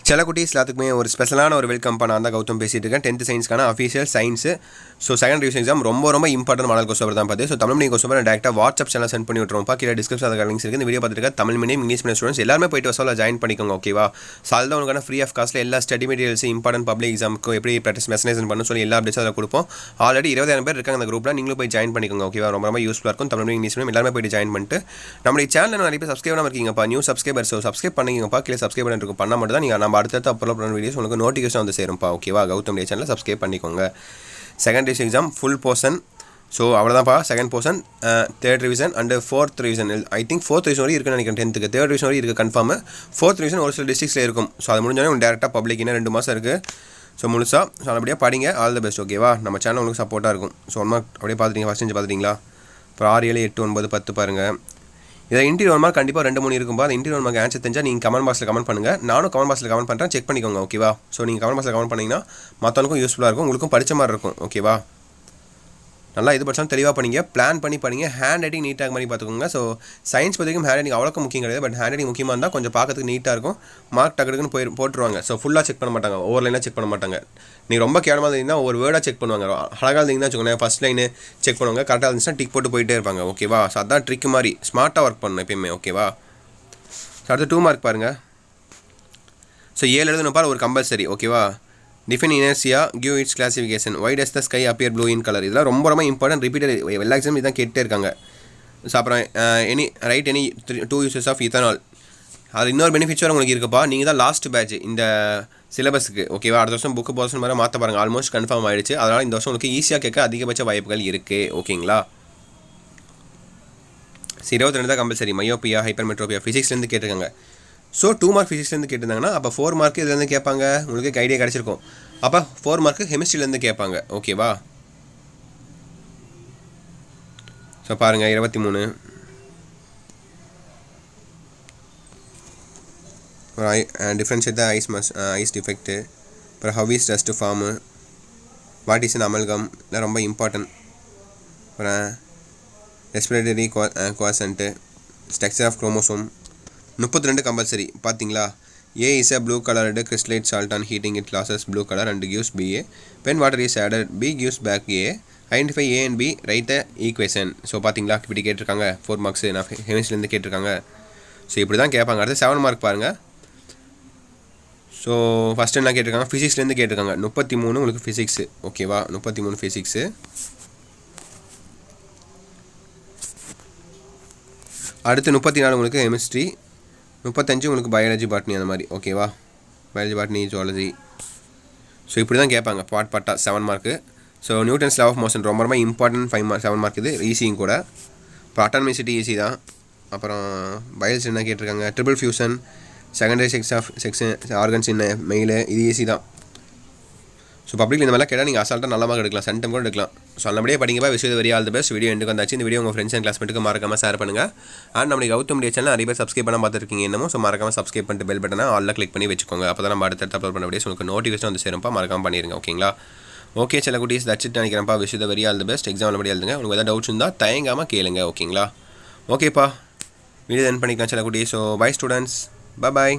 சில குட்டீஸ் எல்லாத்துக்குமே ஒரு ஸ்பெஷலான ஒரு வெல்கம் நான் தான் கௌதம் பேசிட்டு இருக்கேன். 10th சயின்ஸ்க்கான official science. So second revision exam ரொம்ப இம்பார்ட்டன்ட் மாடல் கொஸ்டின் தான் பார்த்து. ஸோ தமிழ் மீடியம் கொஸ்டின் நான் டேரெக்டாக வாட்ஸ்அப் சேனல் சென்ட் பண்ணி விட்டுருவோம்ப்பா. கீழே டிஸ்கிரிப்ஷன் அதுக்கு லிங்க்ஸ் இருக்குது. இந்த வீடியோ பார்த்துட்டு Tamil medium English medium students எல்லாமே போய்ட்டு வசூலில் ஜாயின் பண்ணிக்கோங்க. ஓகேவா? ஸோ அதுதான் உங்களுக்கான ஃப்ரீ ஆஃப் காஸ்ட்டில் எல்லா ஸ்டடி மெட்டீரியல்ஸ் இம்பார்ட்டன்ட் பப்ளிக் எக்ஸாமுக்கு எப்படி ப்ராக்டிஸ் மெசனேஷன் பண்ணணும் சொல்லி எல்லா அப்டேட்ஸும் அதில் கொடுப்போம். ஆல்ரெடி 20,000 பேர் இருக்காங்க அந்த குரூப்பில். நீங்களும் போய் ஜாயின் பண்ணிக்கோங்க. ஓகேவா? ரொம்ப யூஸ்ஃபுல்லாக இருக்கும். தமிழ் மீடியம் இங்கிலீஷ் மீடியம் எல்லாமே போய்ட்டு ஜாயின் பண்ணிட்டு நம்மளுடைய சேனல் நிறைய பேர் சப்ஸ்கிரைப் பண்ணாமல் இருக்கீங்கப்பா. New subscriber. ஸோ சப்ஸ்கிரைப் பண்ணிங்கப்பா. கீழே சப்ஸ்கிரைப் பண்ணிட்டு பண்ணால் மட்டும் தான் நீங்கள் நம்ம அடுத்தடுத்து அப்லோட் பண்ண வீடியோஸ் உங்களுக்கு நோட்டிஃபிகேஷன் வந்து சேரும்ப்பா. ஓகேவா? கௌதம் டே சேனலில் சப்ஸ்கிரைப் பண்ணிக்கோங்க. Second revision exam full portion. So அவ்வளோதான்ப்பா. Second portion, third revision and fourth revision. I think fourth revision வரைக்கும் இருக்குன்னு நினைக்கிறேன். 10th தேர்ட் ரிவிஷன் வரைக்கும் இருக்குது கன்ஃபார்ம். ஃபோர்த் ரிவிஷன் ஒரு சில டிஸ்ட்ரிக்ஸில் இருக்கும். ஸோ அது முடிஞ்சோடனே உங்களுக்கு டேரெக்டாக பப்ளிக் இன்னும் 2 மாதம் இருக்குது. ஸோ முழுசாக ஸோ அப்படியே படிங்க. All the best. ஓகேவா? நம்ம சேனல் உங்களுக்கு சப்போர்ட்டாக இருக்கும். ஸோ ஒன் மார்க் அப்படியே பார்த்துட்டீங்க. ஃபஸ்ட் செஞ்சு பார்த்துட்டிங்களா? இப்போ 6, 7, 8, 9, 10 பாருங்கள். இதில் இன்டீரியர் 1 மார்க் கண்டிப்பாக 2, 3 இருக்கும்பா. அந்த இன்டீரியர் 1 மார்க் ஆன்சர் தெரிஞ்சால் நீங்கள் கமெண்ட் பாக்ஸில் கமெண்ட் பண்ணுங்கள். நானும் கமெண்ட் பாக்ஸில் கமெண்ட் பண்ணுறேன். செக் பண்ணிக்கோங்க. ஓகேவா? ஸோ நீங்கள் கமெண்ட் பாக்ஸில் கமெண்ட் பண்ணிங்கன்னா மற்றவங்களுக்கும் யூஸ்ஃபுல்லாக இருக்கும், உங்களுக்கும் படித்த மாதிரி இருக்கும். ஓகேவா? நல்லா இது படிச்சாலும் தெளிவாக பண்ணிங்க, பிளான் பண்ணி படிங்க. ஹேண்ட் ரைட்டிங் நீட்டாக பண்ணி பார்த்துக்கோங்க. ஸோ சயின்ஸ் பற்றிக்கும் ஹேண்ட் ரைட்டிங் அவ்வளோக்கு முக்கியம் கிடையாது. பட் ஹேண்ட் ரைட்டிங் முக்கியமாக இருந்தால் கொஞ்சம் பார்க்கறதுக்கு நீட்டாக இருக்கும். மார்க் டக்குன்னு போட்டுருவாங்க. ஸோ ஃபுல்லாக செக் பண்ண மாட்டாங்க, ஓவர் லைனாக செக் பண்ண மாட்டாங்க. நீங்கள் ரொம்ப கேவலமாக இருந்தீங்கன்னா ஒரு வேர்டாக செக் பண்ணுவாங்க. அழகாக இருந்தீங்கன்னா வச்சுக்கோங்க, ஃபஸ்ட் லைனு செக் பண்ணுவாங்க. கரெக்டாக இருந்துச்சுன்னா டிக் போட்டு போயிட்டே இருப்பாங்க. ஓகேவா? ஸோ அதான் ட்ரிக் மாதிரி ஸ்மார்ட்டாக ஒர்க் பண்ணணும் எப்பயுமே. ஓகேவா? ஸோ அடுத்து 2 மார்க் பாருங்கள். ஸோ 7 எழுதணும் பாரு, ஒரு கம்பல்சரி. ஓகேவா? Define inertia, give its classification, why does the sky appear blue in colour. இதெல்லாம் ரொம்ப இம்பார்ட்டன்ட். ரிப்பீட்டட் எல்லா எக்ஸாம் இதான் கேட்டே இருக்காங்க. ஸோ அப்புறம் எனி 2 யூசஸ் ஆஃப் இத்தனால். அது இன்னொரு பெனிஃபிட்ஸ் உங்களுக்கு இருக்குப்பா. நீங்கள் தான் லாஸ்ட் பேட்ச் இந்த சிலபஸுக்கு. ஓகேவா? அடுத்த வருஷம் புக்கு போர்ஷன் மாதிரி மாற்ற பாருங்கள். ஆல்மோஸ்ட் கன்ஃபார்ம் ஆகிடுச்சு. அதனால் இந்த வருஷம் உங்களுக்கு ஈஸியாக கேட்க அதிகபட்ச வாய்ப்புகள் இருக்குது. ஓகேங்களா? 22 தான் கம்பல்சரி. மயோப்பியா, ஹைப்பர்மெட்ரோபியா, ஃபிசிக்ஸ்லேருந்து கேட்டிருக்காங்க. ஸோ 2 மார்க் ஃபிசிக்ஸ்லேருந்து கேட்டிருந்தாங்கன்னா அப்போ 4 மார்க் இதுலேருந்து கேட்பாங்க. உங்களுக்கு ஐடியா கிடச்சிருக்கும். அப்போ 4 மார்க்கு கெமிஸ்ட்ரிலேருந்து கேட்பாங்க. ஓகேவா? ஸோ பாருங்கள் 23. Differentiate the eyes defect. அப்புறம் how is dust form, what is an amalgam, இதெல்லாம் ரொம்ப இம்பார்ட்டன்ட். அப்புறம் respiratory quotient, structure of chromosome. 32 compulsory. பார்த்தீங்களா? A is a blue colored crystallite salt. On heating it loses blue color and gives Ba. When water is added, B gives back A. Identify A and B, write the equation. So பார்த்தீங்களா? இப்படி கேட்டிருக்காங்க. 4 marks நான் கெமிஸ்ட்ரிலேருந்து கேட்டிருக்காங்க. So இப்படி தான் கேட்பாங்க. அடுத்து 7 mark பாருங்கள். ஸோ ஃபஸ்ட்டு என்ன கேட்டிருக்காங்க? ஃபிசிக்ஸ்லேருந்து கேட்டிருக்காங்க. 33 உங்களுக்கு ஃபிசிக்ஸு. ஓகேவா? 33 ஃபிசிக்ஸு. அடுத்து 34 உங்களுக்கு கெமிஸ்ட்ரி. 35 உங்களுக்கு பயாலஜி, பாட்னி அந்த மாதிரி. ஓகேவா? Biology, botany, zoology. ஸோ இப்படி தான் கேட்பாங்க பாட்டா 7 mark. So Newton's law of motion ரொம்ப இம்பார்ட்டன்ட். 7 மார்க் இது ஈஸியும் கூட. இப்போ அட்டானமிசிட்டி ஈஸி தான். அப்புறம் பயாலஜி என்ன கேட்டிருக்காங்க? Triple fusion, secondary section organs இன் மெயில், இது ஈஸி தான். ஸோ பப்ளிக் இந்த மாதிரிலாம் கேட்டால் நீங்கள் அசால்ட்டாக நல்ல மார்க் எடுக்கலாம், சென்டம் கூட எடுக்கலாம். ஸோ நல்லபடியே படிங்கப்பா. விஷயம் very all the best. Video எண்டுக்கு வந்தாச்சு. இந்த வீடியோ உங்கள் ஃப்ரெண்ட்ஸ் அண்ட் கிளாஸ்மேட்டுக்கு மறக்காமல் ஷேர் பண்ணுங்கள். அண்ட் நம்மளுக்கு கௌதம் டே சேனல் நிறைய பேர் சப்ஸ்கிரைப் பண்ண பார்த்துருக்கீங்க என்னமோ. ஸோ மறக்காமல் சப்ஸ்கிரைப் பண்ணிட்டு பெல் பட்டனை ஆல்ல கிளிக் பண்ணி வச்சுக்கோங்க. அப்போ தான் நம்ம அடுத்த அப்லோட் பண்ண வீடியோஸ் உங்களுக்கு நோட்டிஃபிகேஷன் வந்து சேரும்ப்பா. மறக்காமல் பண்ணிடுங்க. ஓகேங்களா? ஓகே சில குட்டீஸ், தட்சிட்டு நினைக்கிறேன்ப்பா. விஷயம் very all the best. Exam நல்லபடி எழுதுங்க. உங்களுக்கு எதாவது டவுட்ஸ் இருந்தால் தயங்காமல் கேளுங்க. ஓகேங்களா? ஓகேப்பா, வீடியோ என் பண்ணிக்கலாம் சில குட்டீஸ். ஸோ பை ஸ்டூடெண்ட்ஸ், பாய்.